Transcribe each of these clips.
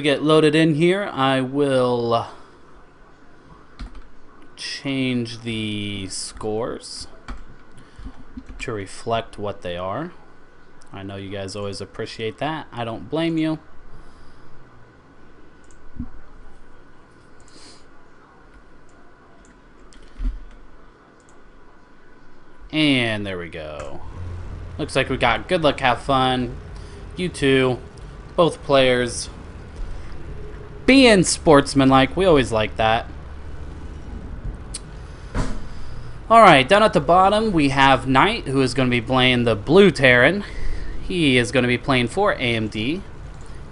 Get loaded in here. I will change the scores to reflect what they are. I know you guys always appreciate that. I don't blame you. And there we go. Looks like we got good luck, have fun. You two, both players, being sportsmanlike. We always like that. Alright, down at the bottom we have Nyte, who is going to be playing the Blue Terran. He is going to be playing for AMD.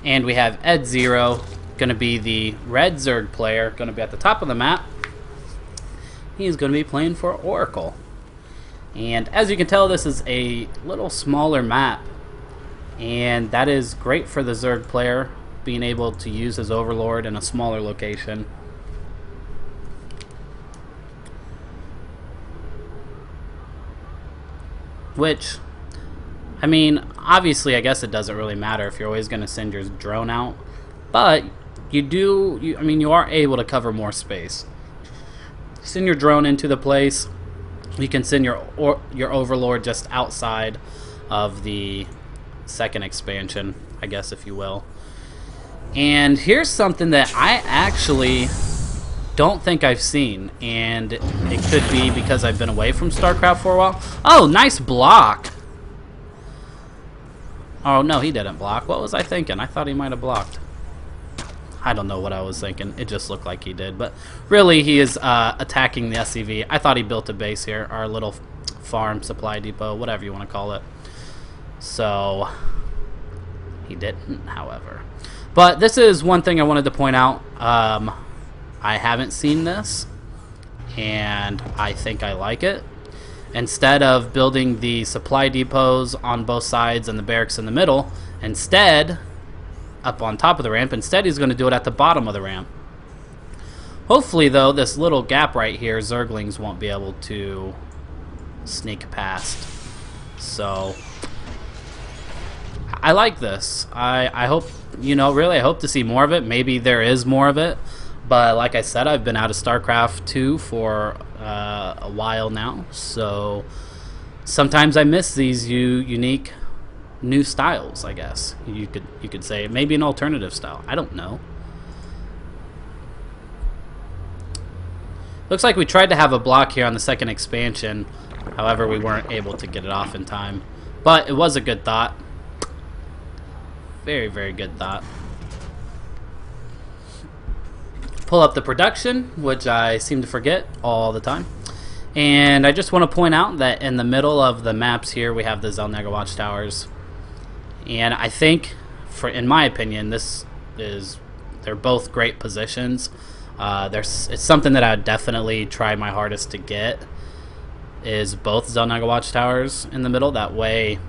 And we have Ed Zero, going to be the Red Zerg player, going to be at the top of the map. He is going to be playing for Oracle. And as you can tell, this is a little smaller map. And that is great for the Zerg player, being able to use his Overlord in a smaller location. Which, I mean, obviously I guess it doesn't really matter if you're always going to send your drone out. But you are able to cover more space. Send your drone into the place. You can send your Overlord just outside of the second expansion, I guess, if you will. And here's something that I actually don't think I've seen, and it could be because I've been away from StarCraft for a while. Oh, nice block. Oh, no, he didn't block. What was I thinking? I thought he might have blocked. I don't know what I was thinking. It just looked like he did. But really, he is attacking the SCV. I thought he built a base here, our little farm, supply depot, whatever you want to call it. So, he didn't, however. But this is one thing I wanted to point out. I haven't seen this, and I think I like it. Instead of building the supply depots on both sides and the barracks in the middle, instead, up on top of the ramp, instead he's going to do it at the bottom of the ramp. Hopefully, though, this little gap right here, Zerglings won't be able to sneak past. So, I like this. I hope, really I hope to see more of it. Maybe there is more of it. But like I said, I've been out of StarCraft 2 for a while now. So, sometimes I miss these unique new styles, I guess. You could say maybe an alternative style. I don't know. Looks like we tried to have a block here on the second expansion. However, we weren't able to get it off in time. But it was a good thought. Very, very good thought. Pull up the production, which I seem to forget all the time. And I just want to point out that in the middle of the maps here, we have the TeKnicle watchtowers. And I think, in my opinion, they're both great positions. It's something that I would definitely try my hardest to get, is both TeKnicle watchtowers in the middle. That way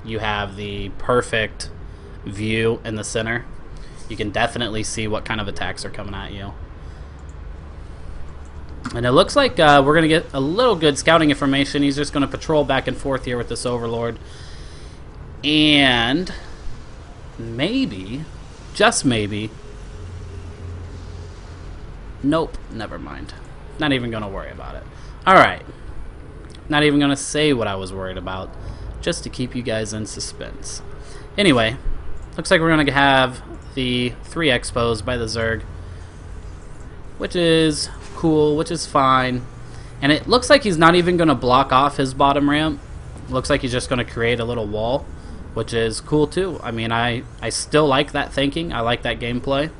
you have the perfect view in the center. You can definitely see what kind of attacks are coming at you. And it looks like we're going to get a little good scouting information. He's just going to patrol back and forth here with this Overlord. And maybe, just maybe, nope, never mind. Not even going to worry about it. Alright. Not even going to say what I was worried about, just to keep you guys in suspense. Anyway, looks like we're going to have the 3 expos by the Zerg, which is cool, which is fine. And it looks like he's not even going to block off his bottom ramp. Looks like he's just going to create a little wall, which is cool too. I mean, I still like that thinking. I like that gameplay.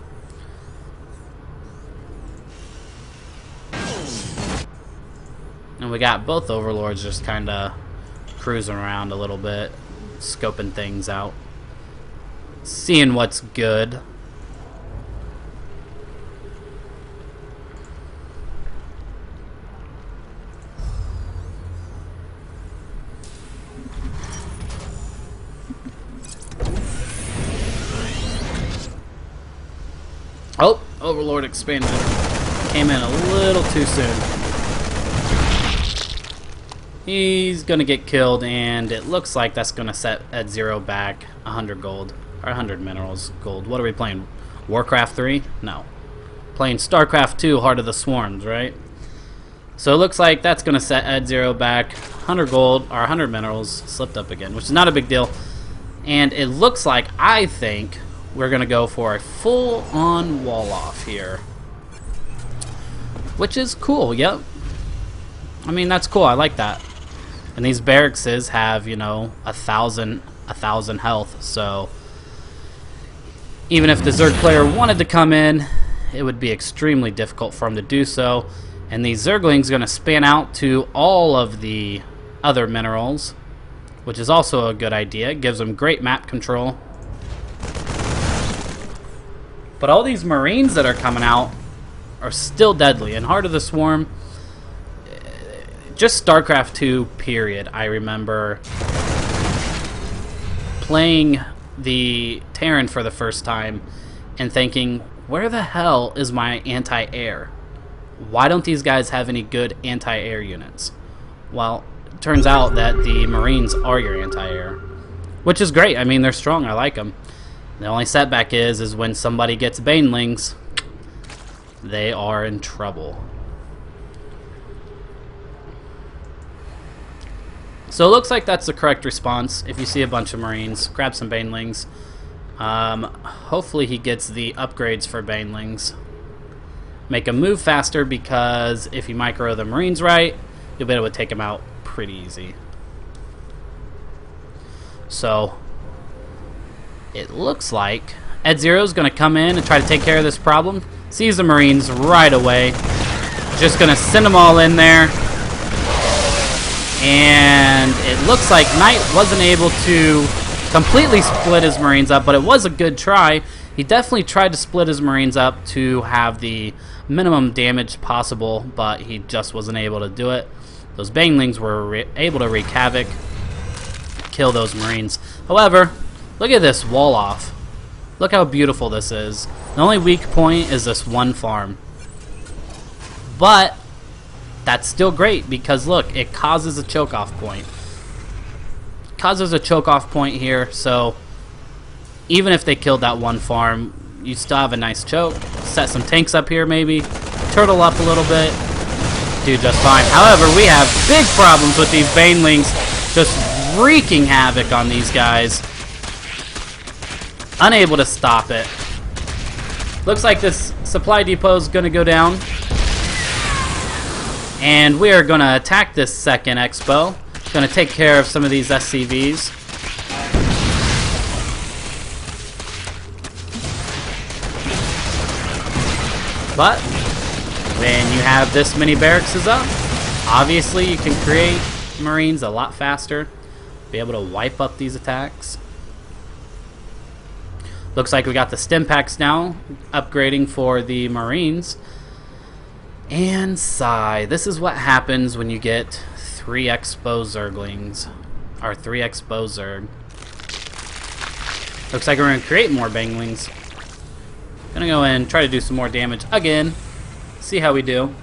And we got both Overlords just kind of cruising around a little bit, scoping things out, seeing what's good. Oh, Overlord expansion came in a little too soon. He's gonna get killed, and it looks like that's gonna set at 0 back 100 gold, or 100 minerals gold. What are we playing? Warcraft 3? No. Playing StarCraft 2, Heart of the Swarms, right? So it looks like that's going to set Ed Zero back 100 gold, or 100 minerals, slipped up again, which is not a big deal. And it looks like, I think, we're going to go for a full-on wall-off here. Which is cool, yep. I mean, that's cool, I like that. And these barracks have, you know, 1,000 health, so even if the Zerg player wanted to come in, it would be extremely difficult for him to do so. And these Zerglings are going to span out to all of the other minerals, which is also a good idea. It gives them great map control. But all these Marines that are coming out are still deadly. And Heart of the Swarm, just StarCraft 2, period. I remember playing the Terran for the first time and thinking, where the hell is my anti-air? Why don't these guys have any good anti-air units? Well, it turns out that the Marines are your anti-air, which is great. I mean, they're strong. I like them. The only setback is when somebody gets Banelings, they are in trouble. So it looks like that's the correct response. If you see a bunch of Marines, grab some Banelings. Hopefully he gets the upgrades for Banelings. Make them move faster, because if you micro the Marines right, you'll be able to take them out pretty easy. So it looks like Ed Zero is going to come in and try to take care of this problem. Sees the Marines right away. Just going to send them all in there. And it looks like Nyte wasn't able to completely split his Marines up, but it was a good try. He definitely tried to split his Marines up to have the minimum damage possible, but he just wasn't able to do it. Those Banelings were able to wreak havoc, kill those Marines. However, look at this wall off. Look how beautiful this is. The only weak point is this one farm. But that's still great, because look, it causes a choke off point. Causes a choke off point here, so even if they killed that one farm, you still have a nice choke. Set some tanks up here maybe, turtle up a little bit, do just fine. However, we have big problems with these Banelings just wreaking havoc on these guys. Unable to stop it. Looks like this supply depot is going to go down. And we are going to attack this second expo. Going to take care of some of these SCVs. But when you have this many barracks up, obviously you can create Marines a lot faster. Be able to wipe up these attacks. Looks like we got the stim packs now, upgrading for the Marines. And sigh. This is what happens when you get 3 Expo Zerglings. Or 3 Expo Zerg. Looks like we're going to create more Banglings. Gonna go in and try to do some more damage again. See how we do.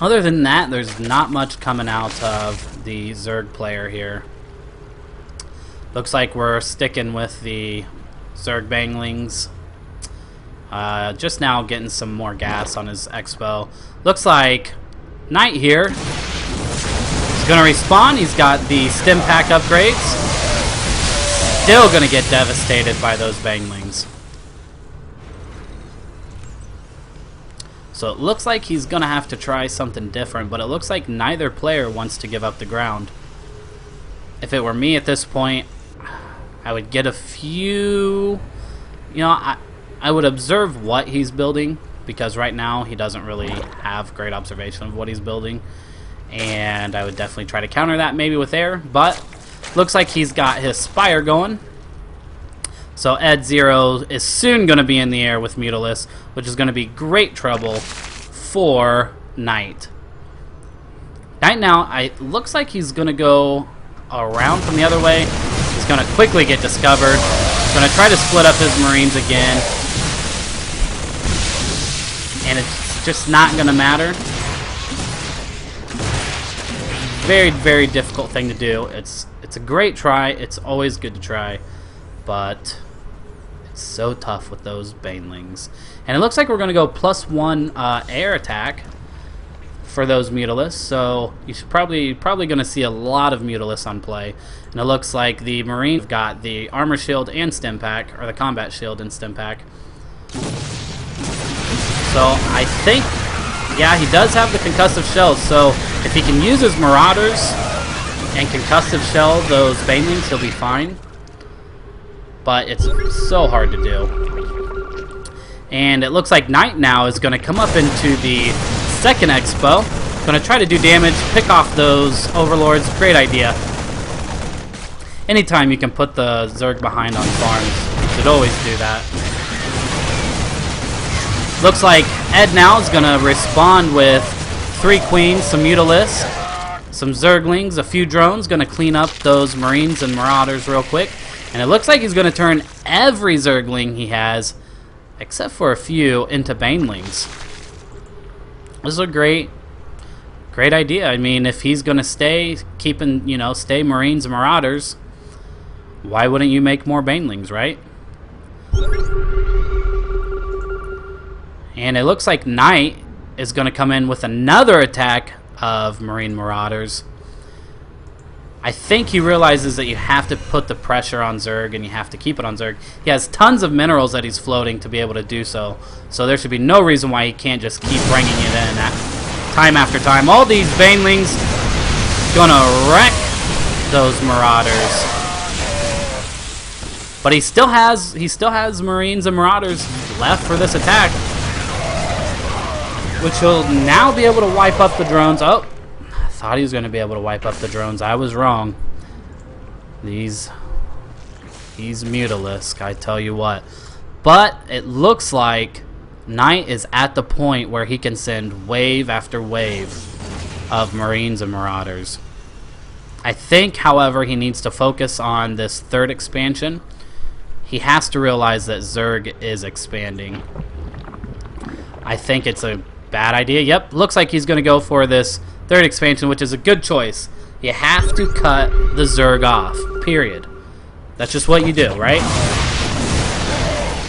Other than that, there's not much coming out of the Zerg player here. Looks like we're sticking with the Zerg Banglings. Just now getting some more gas on his Expo. Looks like Nyte here is going to respawn. He's got the stim pack upgrades. Still going to get devastated by those Banglings. So it looks like he's going to have to try something different, but it looks like neither player wants to give up the ground. If it were me at this point, I would get a few... You know, I would observe what he's building, because right now he doesn't really have great observation of what he's building. And I would definitely try to counter that maybe with air, but looks like he's got his Spire going. So Ed Zero is soon going to be in the air with Mutalisk, which is going to be great trouble for Nyte. Nyte now, it looks like he's going to go around from the other way. He's going to quickly get discovered. He's going to try to split up his Marines again. And it's just not going to matter. very, very difficult thing to do. It's a great try. It's always good to try, but it's so tough with those banelings. And it looks like we're going to go +1 air attack for those Mutalisks, so you should probably going to see a lot of Mutalisks on play. And it looks like the Marine got the armor shield and stim pack, or the combat shield and stim pack. So I think, yeah, he does have the concussive shells, so if he can use his Marauders and concussive shell those banelings, he'll be fine. But it's so hard to do. And it looks like Nyte now is going to come up into the second expo. Going to try to do damage, pick off those overlords. Great idea. Anytime you can put the Zerg behind on farms, you should always do that. Looks like Ed now is going to respond with 3 queens, some Mutalisks, some Zerglings, a few drones. Going to clean up those Marines and Marauders real quick. And it looks like he's going to turn every Zergling he has, except for a few, into banelings. This is a great idea. I mean, if he's going to stay stay Marines and Marauders, why wouldn't you make more banelings, right? And it looks like Nyte is going to come in with another attack of Marine Marauders. I think he realizes that you have to put the pressure on Zerg and you have to keep it on Zerg. He has tons of minerals that he's floating to be able to do so. So there should be no reason why he can't just keep bringing it in time after time. All these banelings gonna wreck those Marauders. But he still has Marines and Marauders left for this attack, which he'll now be able to wipe up the drones. Oh, I thought he was going to be able to wipe up the drones. I was wrong. These Mutalisks, I tell you what. But it looks like Nyte is at the point where he can send wave after wave of Marines and Marauders. I think, however, he needs to focus on this third expansion. He has to realize that Zerg is expanding. I think it's a bad idea. Yep, looks like he's going to go for this third expansion, which is a good choice. You have to cut the Zerg off, period. That's just what you do, right?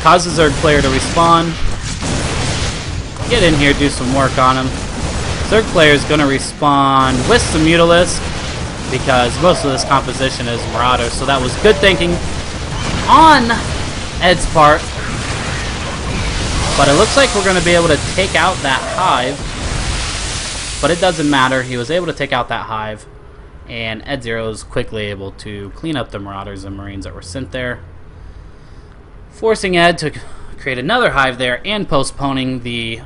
Cause the Zerg player to respawn. Get in here, do some work on him. Zerg player is going to respawn with some Mutalisks, because most of this composition is Marauders, so that was good thinking on Ed's part. But it looks like we're going to be able to take out that hive. But it doesn't matter. He was able to take out that hive. And Ed Zero is quickly able to clean up the Marauders and Marines that were sent there, forcing Ed to create another hive there and postponing the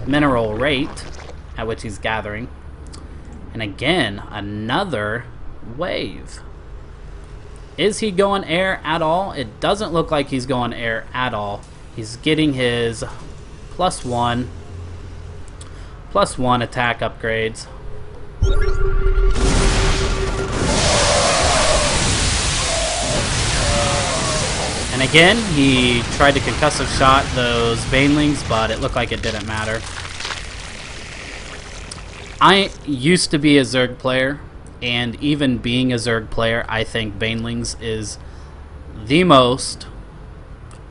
mineral rate at which he's gathering. And again, another wave. Is he going air at all? It doesn't look like he's going air at all. He's getting his +1 attack upgrades. And again, he tried to concussive shot those banelings, but it looked like it didn't matter. I used to be a Zerg player, and even being a Zerg player, I think banelings is the most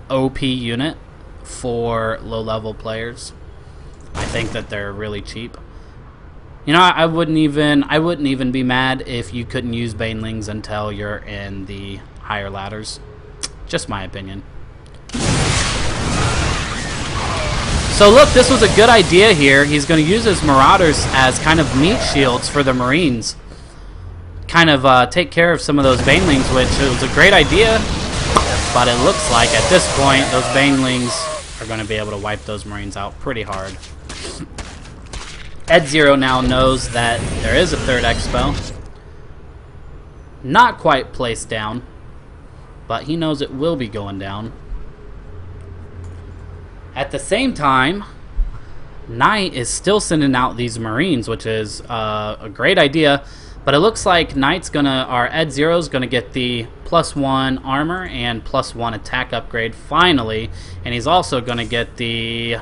OP unit for low-level players. I think that they're really cheap. You know, I wouldn't even be mad if you couldn't use banelings until you're in the higher ladders. Just my opinion. So look, this was a good idea here. He's going to use his Marauders as kind of meat shields for the Marines. Kind of take care of some of those banelings, which was a great idea. But it looks like at this point, those banelings are going to be able to wipe those Marines out pretty hard. Ed Zero now knows that there is a third expo. Not quite placed down, but he knows it will be going down. At the same time, Nyte is still sending out these Marines, which is a great idea. But it looks like Ed Zero's gonna get the +1 armor and +1 attack upgrade finally, and he's also gonna get the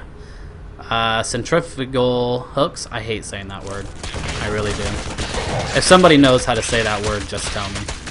centrifugal hooks. I hate saying that word. I really do. If somebody knows how to say that word, just tell me.